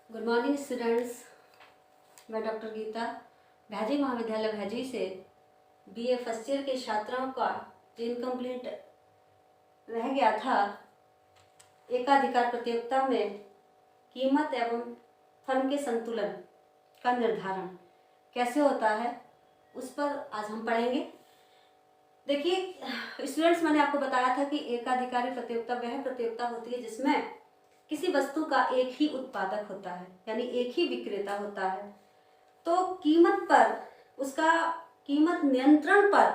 Good morning students. मैं doctor Gita भैजी महाविद्यालय भैजी से बीए फर्स्ट ईयर के छात्रों का जो इनकम्प्लीट रह गया था एकाधिकार प्रतियोगिता में कीमत एवं फर्म के संतुलन का निर्धारण कैसे होता है उस पर आज हम पढ़ेंगे। देखिए स्टूडेंट्स, मैंने आपको बताया था कि एकाधिकारी प्रतियोगिता वह प्रतियोगिता होती है जिसमें किसी वस्तु का एक ही उत्पादक होता है, यानी एक ही विक्रेता होता है। तो कीमत पर उसका कीमत नियंत्रण पर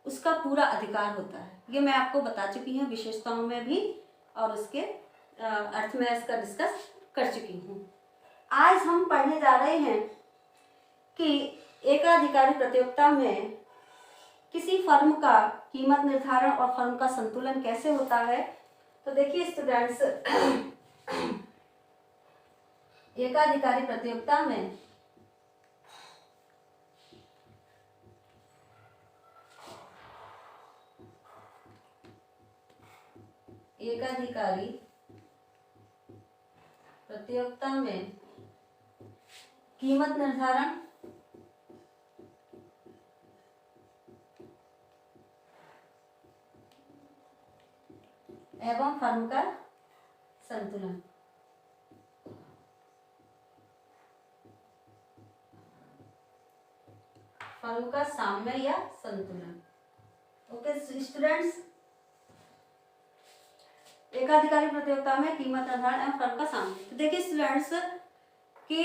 उसका पूरा अधिकार होता है। ये मैं आपको बता चुकी हूँ विशेषताओं में भी और उसके अर्थ में इसका डिस्कस कर चुकी हूँ। आज हम पढ़ने जा रहे हैं कि एकाधिकारी प्रतियोगिता में किसी फर्म का कीमत निर्धारण और फर्म का संतुलन कैसे होता है। तो देखिए स्टूडेंट्स, एकाधिकारी प्रतियोगिता में कीमत निर्धारण एवं फर्म का संतुलन। फर्म का साम्य या संतुलन। ओके स्टूडेंट्स, एकाधिकारी प्रतियोगिता में कीमत निर्धारण एवं फर्म का साम्य। तो देखिए स्टूडेंट्स कि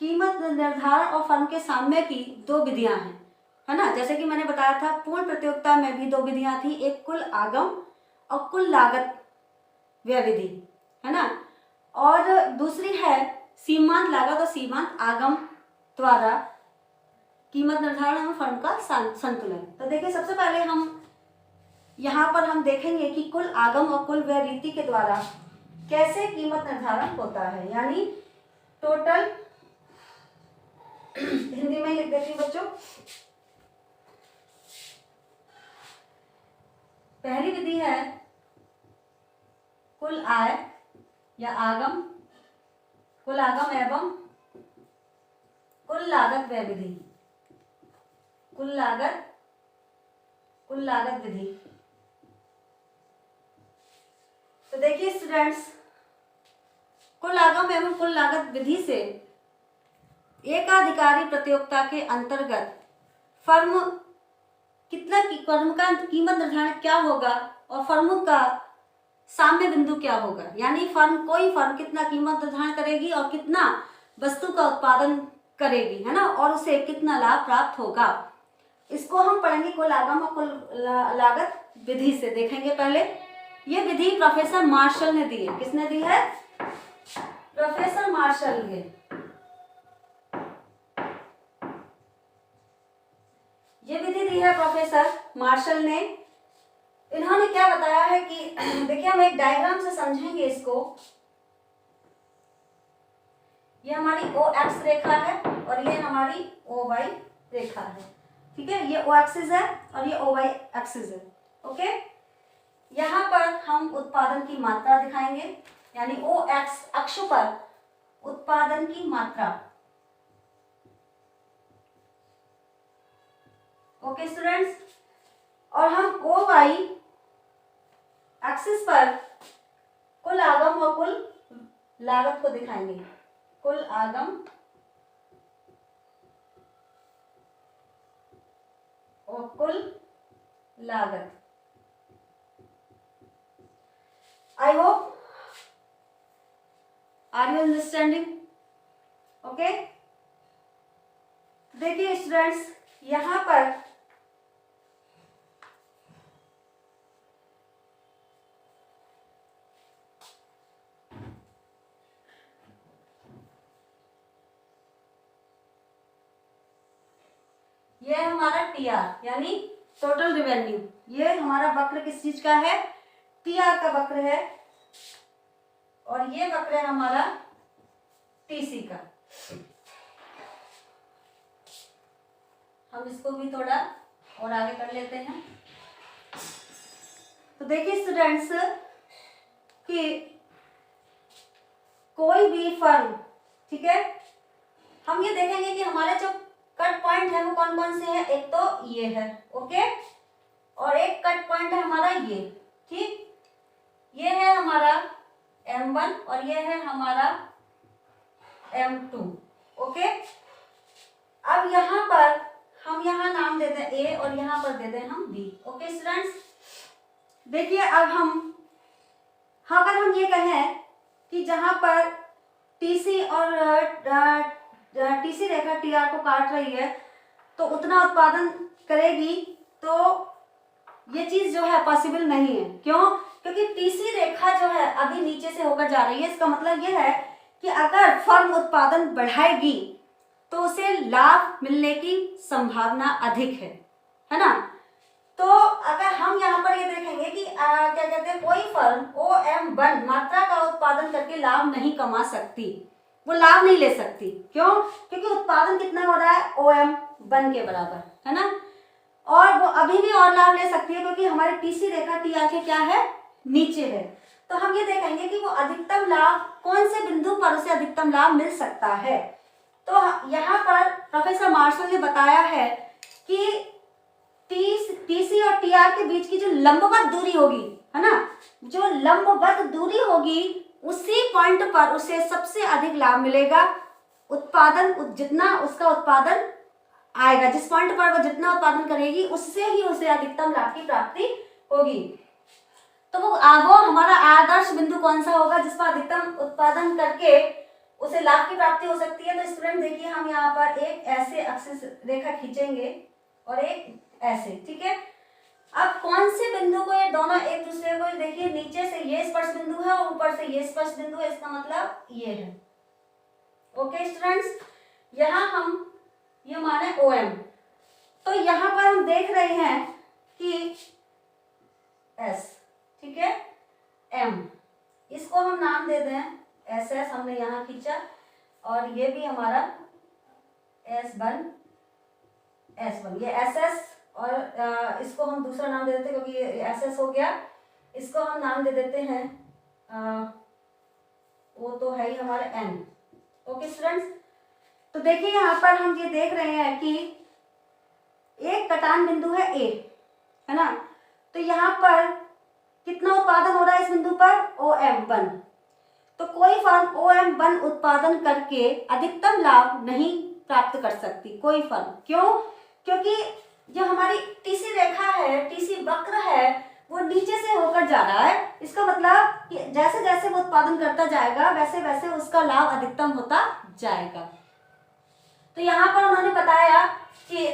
कीमत निर्धारण और फर्म के साम्य की दो विधियां हैं, है ना। जैसे कि मैंने बताया था पूर्ण प्रतियोगिता में भी दो विधियां थी, एक कुल आगम और कुल लागत व्यय विधि, है ना, और दूसरी है सीमांत लागत और सीमांत आगम द्वारा कीमत निर्धारण एवं फर्म का संतुलन। तो देखिए सबसे पहले यहाँ पर हम देखेंगे कि कुल आगम और कुल व्यय रीति के द्वारा कैसे कीमत निर्धारण होता है, यानी टोटल हिंदी में लिख देती हूँ बच्चों। पहली विधि है कुल आय या आगम, कुल आगम एवं कुल लागत व्यय विधि, कुल लागत विधि। तो देखिए स्टूडेंट्स, कुल आगम एवं कुल लागत विधि से एकाधिकारी प्रतियोगिता के अंतर्गत फर्म का कीमत निर्धारण क्या होगा और फर्म का साम्य बिंदु क्या होगा, यानी कोई फर्म कितना कीमत निर्धारण करेगी और कितना वस्तु का उत्पादन करेगी, है ना, और उसे कितना लाभ प्राप्त होगा। इसको हम पढ़ेंगे कुल आगम और कुल लागत विधि से। देखेंगे पहले ये विधि प्रोफेसर मार्शल ने दी है। किसने दी है? प्रोफेसर मार्शल ने। ये विधि दी है प्रोफेसर मार्शल ने। इन्होंने क्या बताया है कि देखिए हम एक डायग्राम से समझेंगे इसको। ये हमारी ओ एक्स रेखा है और ये हमारी ओ वाई रेखा है, ठीक है। ये ओ एक्सिस है और ये ओ वाई एक्सिस है, ओके। यहाँ पर हम उत्पादन की मात्रा दिखाएंगे, यानी ओ एक्स अक्ष पर उत्पादन की मात्रा, ओके स्टूडेंट्स। और हम ओ वाई एक्सिस पर कुल आगम और कुल लागत को दिखाएंगे। कुल आगम और कुल लागत। I hope are you understanding? Okay. देखिए स्टूडेंट्स, यहां पर ये हमारा टीआर यानी टोटल रेवेन्यू। ये हमारा वक्र किस चीज का है? टीआर का वक्र है और ये वक्र है हमारा टीसी का। हम इसको भी थोड़ा और आगे कर लेते हैं। तो देखिए स्टूडेंट्स कि कोई भी फर्म ठीक है। हम ये देखेंगे कि हमारे जो कट पॉइंट है वो कौन कौन से हैं। एक तो ये है, ओके, और एक कट पॉइंट है हमारा ये, ठीक, ये है हमारा M1 और ये है हमारा M2, ओके। अब यहाँ पर हम यहाँ नाम देते हैं A और यहाँ पर देते हैं हम B, ओके स्टूडेंट्स। देखिए अब अगर हम ये कहें कि जहाँ पर TC और TC रेखा TR को काट रही है तो उतना उत्पादन करेगी, तो ये चीज जो है पॉसिबल नहीं है। क्यों? क्योंकि TC रेखा जो है अभी नीचे से होकर जा रही है। इसका मतलब ये है कि अगर फर्म उत्पादन बढ़ाएगी तो उसे लाभ मिलने की संभावना अधिक है ना। तो अगर हम यहाँ पर ये देखेंगे कि क्या कहते हैं, कोई फर्म OM1 मात्रा का उत्पादन करके लाभ नहीं कमा सकती, वो लाभ नहीं ले सकती। क्यों? क्योंकि उत्पादन कितना हो रहा है, OM1 के बराबर, है ना। और वो अभी भी और लाभ ले सकती है क्योंकि हमारी TC रेखा TR के क्या है, नीचे है। तो हम ये देखेंगे कि वो अधिकतम लाभ कौन से बिंदु पर उसे अधिकतम लाभ मिल सकता है। तो यहाँ पर प्रोफेसर मार्शल ने बताया है कि TC और TR के बीच की जो लंबवत दूरी होगी, है ना, जो लंबवत दूरी होगी उसी पॉइंट पर उसे सबसे अधिक लाभ मिलेगा। उत्पादन जितना उसका उत्पादन आएगा, जिस पॉइंट पर वो जितना उत्पादन करेगी उससे ही उसे अधिकतम लाभ की प्राप्ति होगी। तो वो हमारा आदर्श बिंदु कौन सा होगा जिस पर अधिकतम उत्पादन करके उसे लाभ की प्राप्ति हो सकती है। तो स्टूडेंट देखिए, हम यहाँ पर एक ऐसे अक्ष रेखा खींचेंगे और एक ऐसे, ठीक है। अब कौन से बिंदु को ये दोनों एक दूसरे को, देखिए नीचे से ये स्पर्श बिंदु है और ऊपर से ये स्पर्श बिंदु है, इसका मतलब ये है, ओके स्टूडेंट्स। यहाँ हम ये माने OM, तो यहाँ पर हम देख रहे हैं कि S, ठीक है, M, इसको हम नाम दे दें SS, हमने यहाँ खींचा, और ये भी हमारा S1, ये SS, और इसको हम दूसरा नाम दे देते हैं क्योंकि ये SS हो गया, इसको हम नाम दे देते हैं वो तो है ही हमारा N, ओके स्टूडेंट्स। तो देखिए यहाँ पर हम ये देख रहे हैं कि एक कटान बिंदु है A, है ना। तो यहाँ पर कितना उत्पादन हो रहा है इस बिंदु पर, OM1। तो कोई फर्म OM1 उत्पादन करके अधिकतम लाभ नहीं प्राप्त कर सकती, कोई फर्म। क्यों? क्योंकि जो हमारी TC रेखा है, TC वक्र है, वो नीचे से होकर जा रहा है। इसका मतलब कि जैसे जैसे वो उत्पादन करता जाएगा वैसे वैसे उसका लाभ अधिकतम होता जाएगा। तो यहाँ पर उन्होंने बताया कि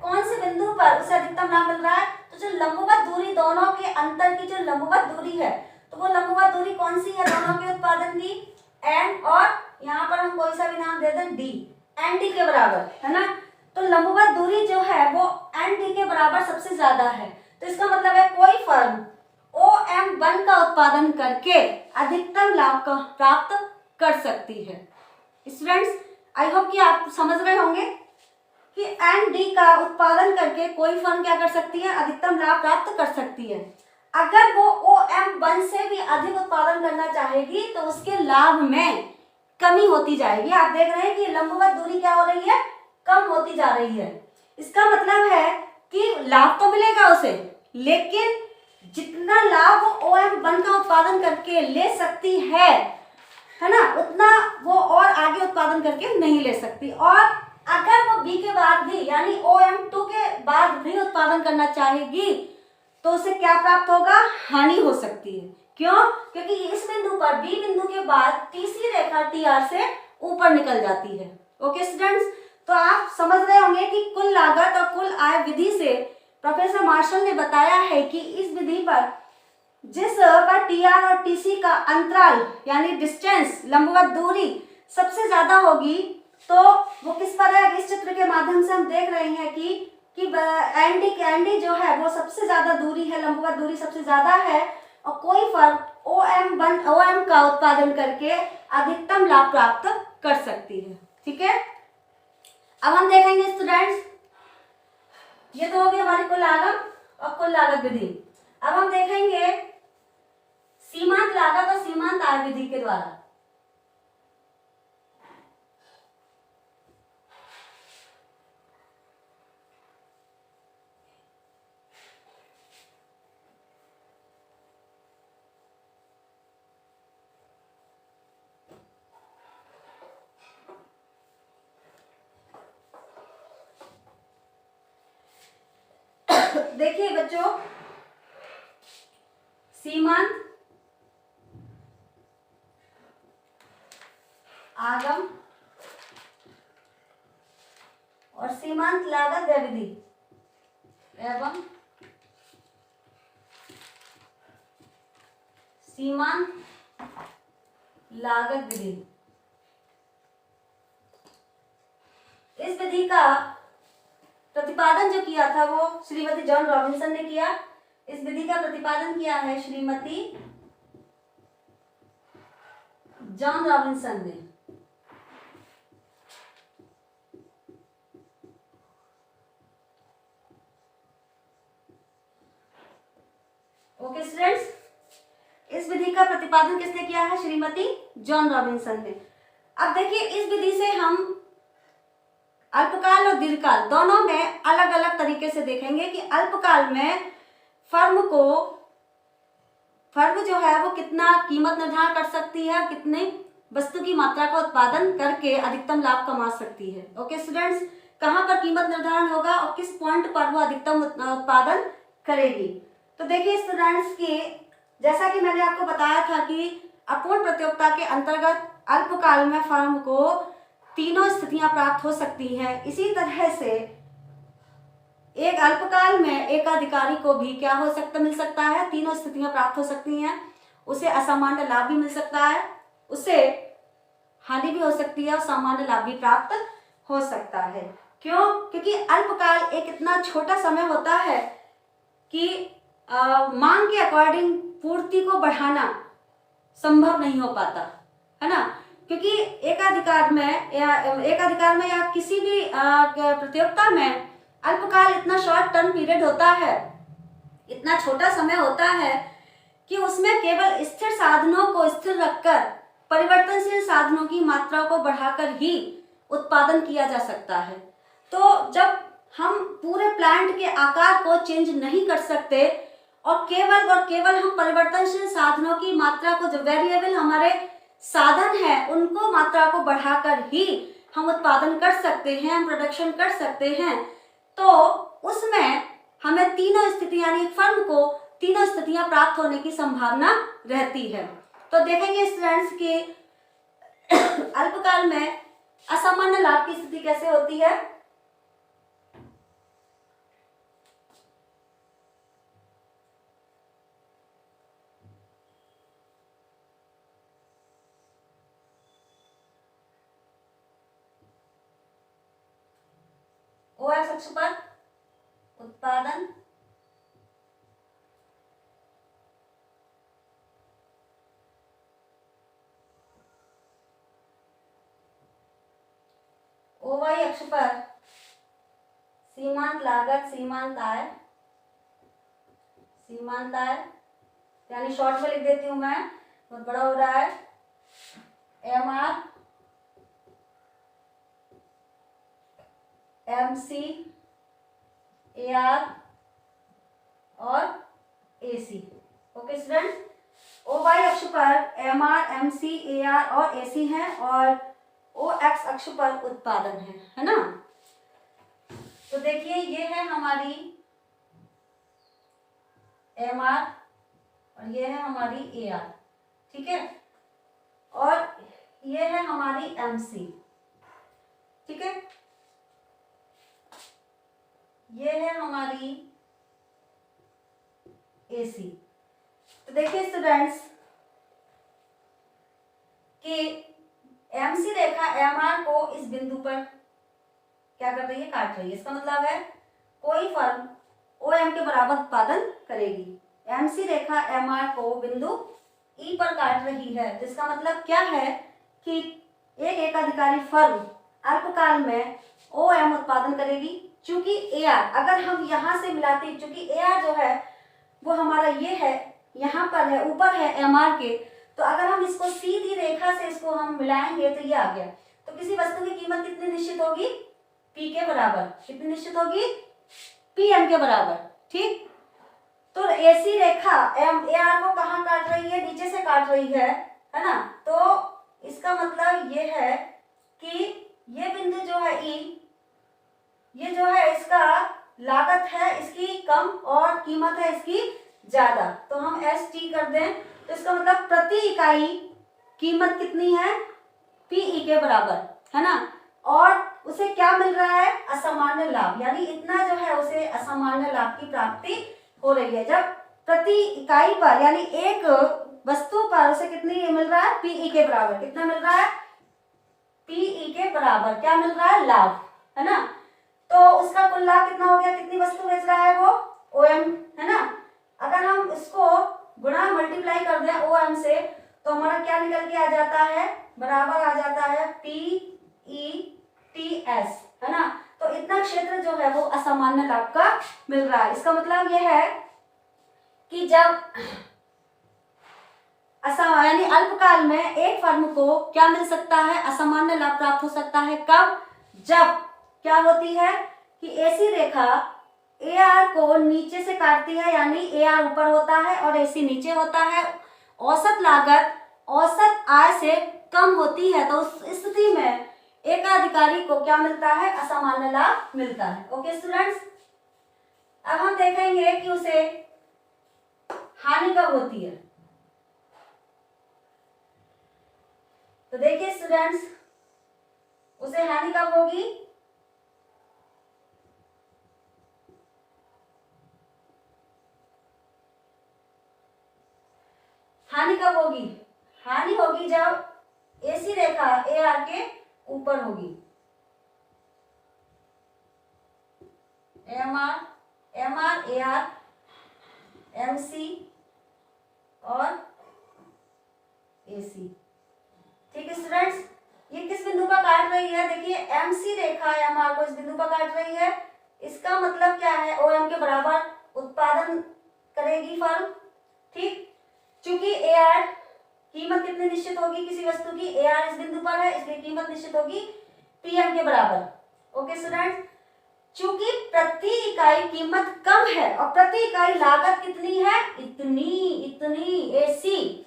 कौन से बिंदु पर उसे अधिकतम लाभ मिल रहा है। तो जो लंबवत दूरी, दोनों के अंतर की जो लंबवत दूरी है, तो वो लंबवत दूरी कौन सी है दोनों के उत्पादन की, N, और यहाँ पर हम कोई सा भी नाम दे दें D, ND के बराबर, है ना। तो लंबवत दूरी जो है वो ND के बराबर सबसे ज्यादा है। तो इसका मतलब है कोई फर्म OM1 का उत्पादन करके अधिकतम लाभ का प्राप्त कर सकती है। स्टूडेंट्स, आई होप कि आप समझ रहे होंगे कि ND का उत्पादन करके कोई फर्म क्या कर सकती है, अधिकतम लाभ प्राप्त कर सकती है। अगर वो OM1 से भी अधिक उत्पादन करना चाहेगी तो उसके लाभ में कमी होती जाएगी। आप देख रहे हैं कि लंबवत दूरी क्या हो रही है, कम होती जा रही है। इसका मतलब है कि लाभ तो मिलेगा उसे, लेकिन जितना लाभ वो OM1 का उत्पादन करके ले सकती है ना, उतना वो और आगे उत्पादन करके नहीं ले सकती। और अगर वो B के बाद भी, यानी OM2 के बाद भी उत्पादन करना चाहेगी तो उसे क्या प्राप्त होगा, हानि हो सकती है। क्यों? क्योंकि इस बिंदु पर, B बिंदु के बाद TC रेखा TR से ऊपर निकल जाती है। ओके स्टूडेंट्स, तो आप समझ रहे होंगे कि कुल लागत और कुल आय विधि से प्रोफेसर मार्शल ने बताया है कि इस विधि पर जिस पर TR और TC का अंतराल यानी डिस्टेंस, लंबवत दूरी सबसे ज्यादा होगी, तो वो किस पर है, इस चित्र के माध्यम से हम देख रहे हैं कि ND जो है वो सबसे ज्यादा दूरी है, लंबवत दूरी सबसे ज्यादा है, और कोई फर्म OM का उत्पादन करके अधिकतम लाभ प्राप्त कर सकती है। ठीक है, अब हम देखेंगे स्टूडेंट्स, ये तो हो गई हमारी कुल लागत और कुल लागत विधि। अब हम देखेंगे सीमांत लागत और सीमांत आय विधि के द्वारा। देखिए बच्चों, सीमांत आगम और सीमांत लागत व्यय विधि एवं सीमांत लागत विधि, इस विधि का प्रतिपादन जो किया था वो श्रीमती जॉन रॉबिन्सन ने किया। इस विधि का प्रतिपादन किया है श्रीमती जॉन रॉबिन्सन ने। ओके स्टूडेंट्स, इस विधि का प्रतिपादन किसने किया है? श्रीमती जॉन रॉबिन्सन ने। अब देखिए, इस विधि से हम अल्पकाल और दीर्घकाल दोनों में अलग अलग तरीके से देखेंगे कि अल्पकाल में फर्म जो है वो कितना कीमत निर्धारण कर सकती है, कितने वस्तु की मात्रा का उत्पादन करके अधिकतम लाभ कमा सकती है। ओके स्टूडेंट्स, कहाँ पर कीमत निर्धारण होगा और किस पॉइंट पर वो अधिकतम उत्पादन करेगी। तो देखिए स्टूडेंट्स की, जैसा कि मैंने आपको बताया था कि अपूर्ण प्रतियोगिता के अंतर्गत अल्पकाल में फर्म को तीनों स्थितियां प्राप्त हो सकती हैं। इसी तरह से एक अल्पकाल में एक अधिकारी को भी क्या मिल सकता है? तीनों स्थितियां प्राप्त हो सकती हैं। उसे असामान्य लाभ भी मिल सकता है, उसे हानि भी हो सकती है और सामान्य लाभ भी प्राप्त हो सकता है। क्यों? क्योंकि अल्पकाल एक इतना छोटा समय होता है कि मांग के अकॉर्डिंग पूर्ति को बढ़ाना संभव नहीं हो पाता है ना, क्योंकि एकाधिकार में या किसी भी प्रतियोगिता में अल्पकाल इतना शॉर्ट टर्म पीरियड होता है, इतना छोटा समय होता है कि उसमें केवल स्थिर साधनों को स्थिर रखकर परिवर्तनशील साधनों की मात्रा को बढ़ाकर ही उत्पादन किया जा सकता है। तो जब हम पूरे प्लांट के आकार को चेंज नहीं कर सकते और केवल हम परिवर्तनशील साधनों की मात्रा को, जो वेरिएबल हमारे साधन है, उनको मात्रा को बढ़ाकर ही हम उत्पादन कर सकते हैं, हम प्रोडक्शन कर सकते हैं, तो उसमें हमें तीनों स्थिति यानी फर्म को तीनों स्थितियां प्राप्त होने की संभावना रहती है। तो देखेंगे स्टूडेंट्स कि अल्पकाल में असामान्य लाभ की स्थिति कैसे होती है। OX अक्ष पर उत्पादन OY अक्ष पर सीमांत लागत, सीमांत आय यानी शॉर्ट में लिख देती हूं मैं, बहुत बड़ा हो रहा है, MR MC AR और AC। ओके स्टूडेंट, OY अक्ष पर MR MC AR और AC है और OX अक्ष पर उत्पादन है ना। तो देखिए, ये है हमारी MR और ये है हमारी AR, ठीक है, और ये है हमारी MC, ठीक है, ये है हमारी AC। तो देखिए स्टूडेंट्स कि MC रेखा MR को इस बिंदु पर क्या कर रही है? काट रही है। इसका मतलब है कोई फर्म OM के बराबर उत्पादन करेगी। MC रेखा MR को बिंदु E पर काट रही है, जिसका मतलब क्या है कि एक एकाधिकारी फर्म अल्पकाल में OM उत्पादन करेगी। चूंकि AR अगर हम यहां से मिलाते, चूंकि AR जो है वो हमारा ये है, यहाँ पर है, ऊपर है MR के, तो अगर हम इसको सीधी रेखा से इसको हम मिलाएंगे तो ये आ गया। तो किसी वस्तु की कीमत कितनी निश्चित होगी? P के बराबर। कितनी निश्चित होगी? PM के बराबर, ठीक। तो AC रेखा AR को कहाँ काट रही है? नीचे से काट रही है ना। तो इसका मतलब ये है कि ये बिंदु जो है E, ये जो है इसका लागत है इसकी कम और कीमत है इसकी ज्यादा, तो हम एस टी कर दें, तो इसका मतलब प्रति इकाई कीमत कितनी है, पीई के बराबर, है ना। और उसे क्या मिल रहा है, असामान्य लाभ, यानी इतना जो है उसे असामान्य लाभ की प्राप्ति हो रही है। जब प्रति इकाई पर यानी एक वस्तु पर उसे कितनी मिल रहा है, पीई के बराबर, कितना मिल रहा है, पीई के बराबर क्या मिल रहा है, लाभ, है ना। तो उसका कुल लाभ कितना हो गया, कितनी वस्तु बेच रहा है वो, ओएम, है ना। अगर हम इसको गुणा मल्टीप्लाई कर दें ओएम से, तो हमारा क्या निकल के आ जाता है, बराबर आ जाता है पीई टी एस, है ना। तो इतना क्षेत्र जो है वो असामान्य लाभ का मिल रहा है। इसका मतलब यह है कि जब यानी अल्पकाल में एक फर्म को क्या मिल सकता है, असामान्य लाभ प्राप्त हो सकता है, कब, जब क्या होती है कि एसी रेखा ए आर को नीचे से काटती है, यानी ए आर ऊपर होता है और एसी नीचे होता है, औसत लागत औसत आय से कम होती है, तो उस स्थिति में एकाधिकारी को क्या मिलता है, असामान्य लाभ मिलता है। ओके स्टूडेंट्स, अब हम देखेंगे कि उसे हानि कब होती है। तो देखिए स्टूडेंट्स, उसे हानि कब होगी, हानि कब होगी, हानि होगी जब एसी रेखा ए आर के ऊपर होगी, M R A R M C और एसी। ठीक है स्टूडेंट्स, ये किस बिंदु पर काट रही है, देखिए एम सी रेखा एम आर को इस बिंदु पर काट रही है, इसका मतलब क्या है, ओ एम के बराबर उत्पादन करेगी फर्म। ठीक, चूंकि ए आर कीमत कितनी निश्चित होगी किसी वस्तु की, ए आर इस बिंदु पर है, इसलिए कीमत निश्चित होगी पीएम के बराबर। ओके स्टूडेंट्स, चूंकि प्रति इकाई कीमत कम है और प्रति इकाई लागत कितनी है, इतनी एसी,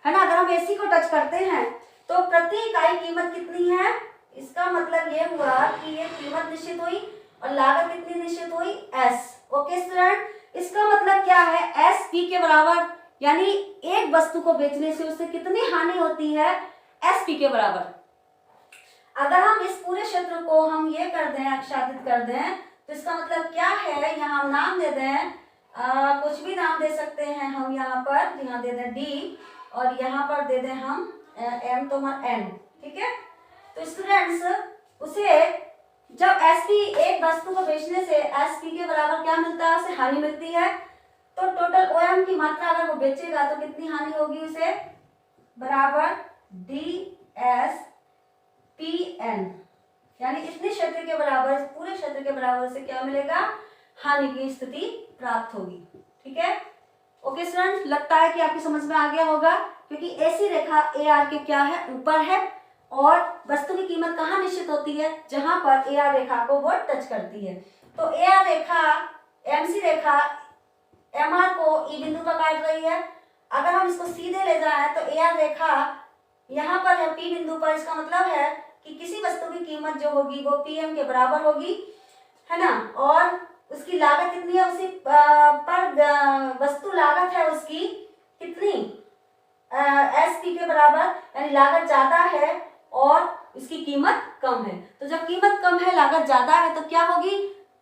है ना। अगर हम एसी को टच करते हैं तो प्रति इकाई कीमत कितनी है, इसका मतलब ये हुआ कि ये कीमत निश्चित हुई और लागत कितनी निश्चित हुई, एस। ओके स्टूडेंट, इसका मतलब क्या है, एस पी के बराबर, यानी एक वस्तु को बेचने से उससे कितनी हानि होती है, एस पी के बराबर। अगर हम इस पूरे क्षेत्र को हम ये कर दें, आच्छादित कर दें, तो इसका मतलब क्या है, यहाँ हम नाम दे दें, कुछ भी नाम दे सकते हैं हम, यहाँ दे दें डी और यहाँ पर दे दें हम एम तो एन। ठीक है, तो स्टूडेंट्स उसे जब एसपी एक वस्तु को बेचने से एसपी के बराबर क्या मिलता है, उसे हानि मिलती है, तो टोटल ओएम की मात्रा अगर वो बेचेगा तो कितनी हानि होगी उसे, बराबर डी एस पी एन, यानी इतने क्षेत्र के बराबर, इस पूरे क्षेत्र के बराबर से क्या मिलेगा, हानि की स्थिति प्राप्त होगी। ठीक है, ओके स्टूडेंट, लगता है कि आपकी समझ में आ गया होगा, क्योंकि ऐसी रेखा ए आर के क्या है, ऊपर है, और वस्तु की कीमत कहाँ निश्चित होती है, जहां पर ए आर रेखा को वो टच करती है। तो ए आर रेखा एम सी रेखा एम आर को ई बिंदु पर काट रही है। अगर हम इसको सीधे ले जाएं तो ए आर रेखा यहाँ पर है पी बिंदु पर, इसका मतलब है कि किसी वस्तु की कीमत जो होगी वो पीएम के बराबर होगी, है ना, और उसकी लागत कितनी है, उसी पर वस्तु लागत है उसकी कितनी, एस पी के बराबर, यानी लागत ज्यादा है और इसकी कीमत कम है। तो जब कीमत कम है, लागत ज्यादा है, तो क्या होगी,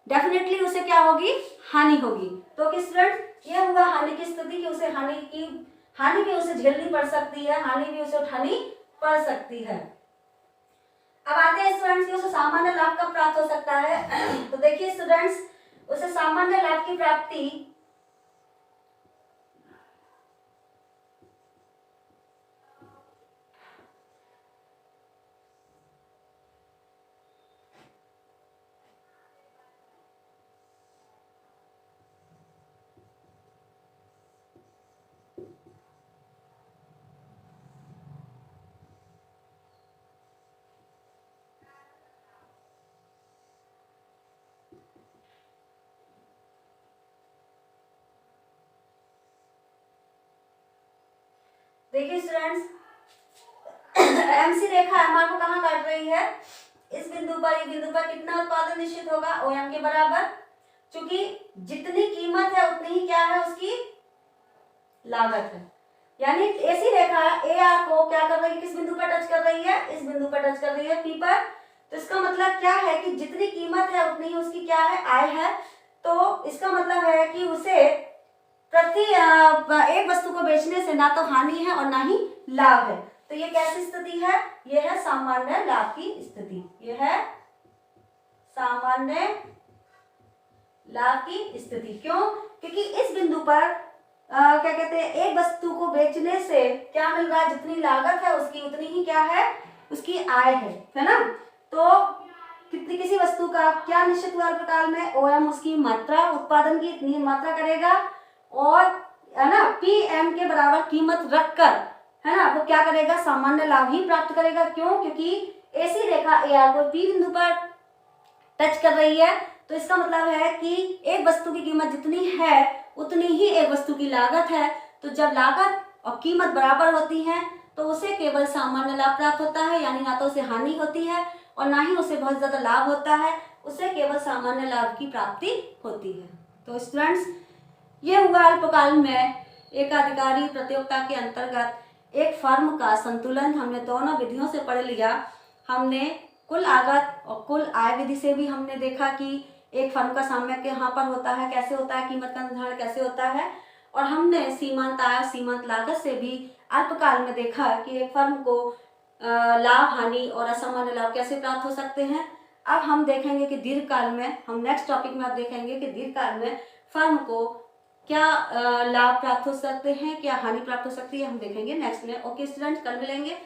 डेफिनेटली उसे क्या होगी, हानि होगी। तो कि स्टूडेंट, ये हुआ हानि की स्थिति कि उसे हानि भी उसे झेलनी पड़ सकती है, हानि भी उसे उठानी पड़ सकती है। अब आते हैं स्टूडेंट्स कि उसे सामान्य लाभ कब प्राप्त हो सकता है। तो देखिए स्टूडेंट्स, उसे सामान्य लाभ की प्राप्ति देखिए स्टूडेंट्स, एमसी रेखा एमआर को कहाँ काट रही है, इस बिंदु पर, इस बिंदु पर कितना उत्पादन निश्चित होगा, ओएम के बराबर। क्योंकि जितनी कीमत है उतनी ही क्या है, उसकी लागत है। यानी ऐसी रेखा ए आर को क्या कर रही है, किस बिंदु पर टच कर रही है, इस बिंदु पर टच कर रही है, पी पर। तो इसका मतलब क्या है कि जितनी कीमत है उतनी ही उसकी क्या है, आय है। तो इसका मतलब है कि उसे प्रति एक वस्तु को बेचने से ना तो हानि है और ना ही लाभ है। तो ये कैसी स्थिति है, ये है सामान्य लाभ की स्थिति, ये है सामान्य लाभ की स्थिति। क्यों? क्योंकि इस बिंदु पर क्या कहते हैं, एक वस्तु को बेचने से क्या मिल रहा है, जितनी लागत है उसकी उतनी ही क्या है, उसकी आय है ना। तो किसी वस्तु का क्या निश्चित हुआ अल्पकाल में, ओएम उसकी मात्रा, उत्पादन की इतनी मात्रा करेगा, और है ना पी एम के बराबर कीमत रखकर है ना वो क्या करेगा, सामान्य लाभ ही प्राप्त करेगा। क्यों? क्योंकि ऐसी रेखा ए आर को पी बिंदु पर टच कर रही है। तो इसका मतलब है कि एक वस्तु की कीमत जितनी है उतनी ही एक वस्तु की लागत है। तो जब लागत और कीमत बराबर होती है तो उसे केवल सामान्य लाभ प्राप्त होता है, यानी ना तो उसे हानि होती है और ना ही उसे बहुत ज्यादा लाभ होता है, उसे केवल सामान्य लाभ की प्राप्ति होती है। तो स्टूडेंट्स, ये हुआ अल्पकाल में एकाधिकारी प्रतियोगिता के अंतर्गत एक फर्म का संतुलन। हमने दोनों विधियों से पढ़ लिया। हमने कुल लागत और कुल आय विधि से भी हमने देखा कि एक फर्म का साम्यक यहाँ पर होता है, कैसे होता है, कीमत का निर्धारण कैसे होता है। और हमने सीमांत आय और सीमांत लागत से भी अल्पकाल में देखा कि एक फर्म को लाभ, हानि और असामान्य लाभ कैसे प्राप्त हो सकते हैं। अब हम देखेंगे कि दीर्घकाल में, हम नेक्स्ट टॉपिक में अब देखेंगे कि दीर्घकाल में फर्म को क्या लाभ प्राप्त हो सकते हैं, क्या हानि प्राप्त हो सकती है, हम देखेंगे नेक्स्ट में। ओके स्टूडेंट्स, कल मिलेंगे।